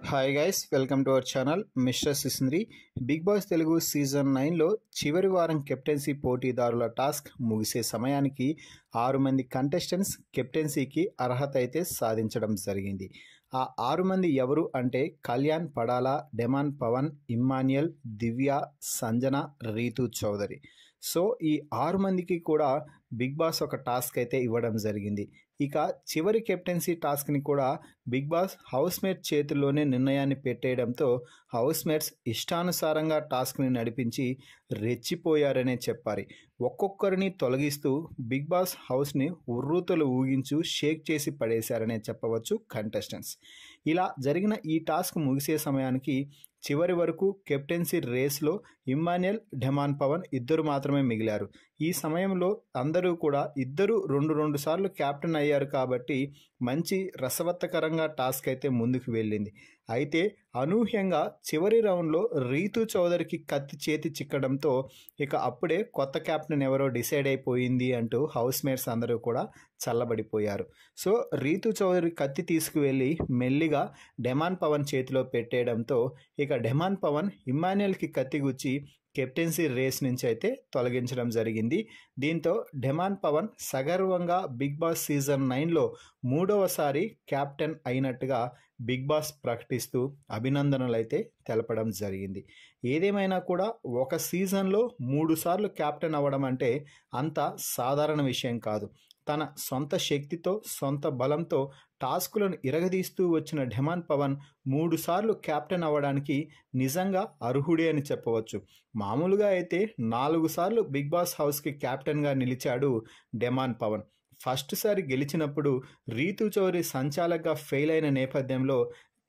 Hi guys, welcome to our channel mister Sisindri. Bigg Boss Telugu season 9లో చివరి వారం captaincy పోటీదారుల టాస్క్ ముగిసే సమయానికి 6 మంది కంటెస్టెంట్స్ కెప్టెన్సీకి అర్హత అయితే సాధించడం జరిగింది. ఆ 6 మంది ఎవరు అంటే కళ్యాణ్ పడాల, డెమాన్ పవన్, ఇమ్మాన్యుయల్, దివ్య, సంజన, రీతు చౌదరి. సో ఈ 6 మందికి కూడా బిగ్ బాస్ ఒక టాస్క్ అయితే ఇవ్వడం జరిగింది. ఇక చివరి కెప్టెన్సీ టాస్క్ని కూడా బిగ్ బాస్ హౌస్ మేట్ చేతుల్లోనే నిర్ణయాన్ని పెట్టేయడంతో హౌస్ మేట్స్ ఇష్టానుసారంగా టాస్క్ని నడిపించి రెచ్చిపోయారనే చెప్పాలి. ఒక్కొక్కరిని తొలగిస్తూ బిగ్ బాస్ హౌస్ని ఉర్రూతలు ఊగించు షేక్ చేసి పడేశారనే చెప్పవచ్చు కంటెస్టెంట్స్. ఇలా జరిగిన ఈ టాస్క్ ముగిసే సమయానికి చివరి వరకు కెప్టెన్సీ రేస్లో ఇమ్మాన్యుయల్, డెమాన్ పవన్ ఇద్దరు మాత్రమే మిగిలారు. ఈ సమయంలో అందరూ కూడా ఇద్దరు రెండు సార్లు కెప్టెన్ అయ్యారు కాబట్టి మంచి రసవత్తకరంగా టాస్క్ అయితే ముందుకు వెళ్ళింది. అయితే అనూహ్యంగా చివరి రౌండ్లో రీతు చౌదరికి కత్తి చేతి చిక్కడంతో ఇక అప్పుడే కొత్త కెప్టెన్ ఎవరో డిసైడ్ అయిపోయింది అంటూ హౌస్ మేట్స్ అందరూ కూడా చల్లబడిపోయారు. సో రీతు చౌదరి కత్తి తీసుకువెళ్ళి మెల్లిగా డెమాన్ పవన్ చేతిలో పెట్టేయడంతో ఇక డెమాన్ పవన్ ఇమ్మాన్యుయల్కి కత్తి గుచ్చి కెప్టెన్సీ రేస్ నుంచి అయితే తొలగించడం జరిగింది. దీంతో డెమాన్ పవన్ సగర్వంగా బిగ్ బాస్ సీజన్ 9లో 3వసారి కెప్టెన్ అయినట్టుగా బిగ్ బాస్ ప్రకటిస్తూ అభినందనలు అయితే తెలపడం జరిగింది. ఏదేమైనా కూడా ఒక సీజన్లో 3 సార్లు కెప్టెన్ అవ్వడం అంటే అంత సాధారణ విషయం కాదు. తన సొంత శక్తితో, సొంత బలంతో టాస్కులను ఇరగదీస్తూ వచ్చిన డెమాన్ పవన్ 3 సార్లు కెప్టెన్ అవ్వడానికి నిజంగా అర్హుడే అని చెప్పవచ్చు. మామూలుగా అయితే 4 సార్లు బిగ్ బాస్ హౌస్కి కెప్టెన్గా నిలిచాడు డెమాన్ పవన్. ఫస్ట్ సారి గెలిచినప్పుడు రీతు చౌదరి సంచాలకుగా ఫెయిల్ అయిన నేపథ్యంలో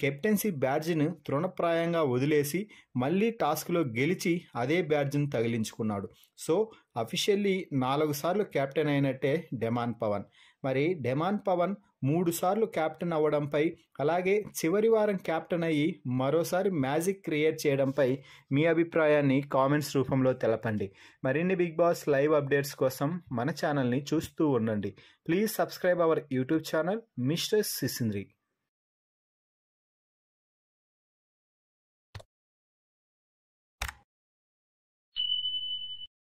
కెప్టెన్సీ బ్యాడ్జ్ను తృణప్రాయంగా వదిలేసి మళ్ళీ టాస్క్లో గెలిచి అదే బ్యాడ్జ్ను తగిలించుకున్నాడు. సో అఫీషియల్లీ 4 సార్లు కెప్టెన్ అయినట్టే డెమాన్ పవన్. మరి డెమాన్ పవన్ 3 సార్లు కెప్టెన్ అవ్వడంపై, అలాగే చివరి వారం కెప్టెన్ అయ్యి మరోసారి మ్యాజిక్ క్రియేట్ చేయడంపై మీ అభిప్రాయాన్ని కామెంట్స్ రూపంలో తెలపండి. మరిన్ని బిగ్ బాస్ లైవ్ అప్డేట్స్ కోసం మన ఛానల్ని చూస్తూ ఉండండి. Please subscribe our YouTube channel mister సిసింద్రి.